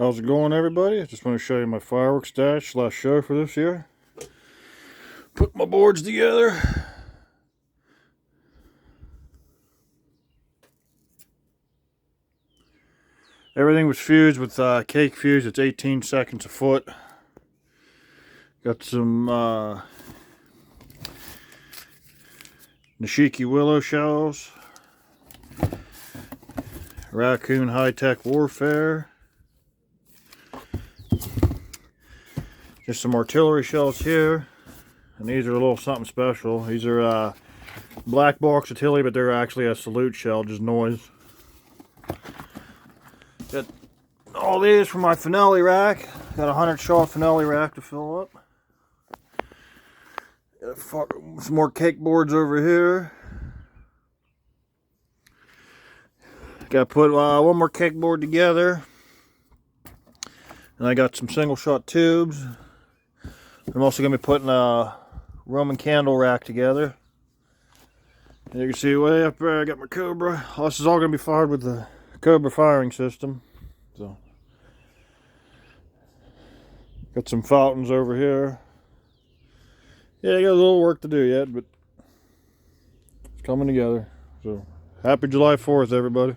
How's it going, everybody? I just want to show you my fireworks stash / show for this year. Put my boards together. Everything was fused with cake fuse. It's 18 seconds a foot. Got some Nishiki willow shells. Raccoon high-tech warfare. Just some artillery shells here. And these are a little something special. These are black box artillery, but they're actually a salute shell, just noise. Got all these for my finale rack. Got a 100-shot finale rack to fill up. Got some more cake boards over here. Got to put one more cake board together. And I got some single shot tubes. I'm also going to be putting a Roman candle rack together. And you can see way up there I got my Cobra. This is all going to be fired with the Cobra firing system. So, got some fountains over here. Yeah, I got a little work to do yet, but it's coming together. So, happy July 4th, everybody.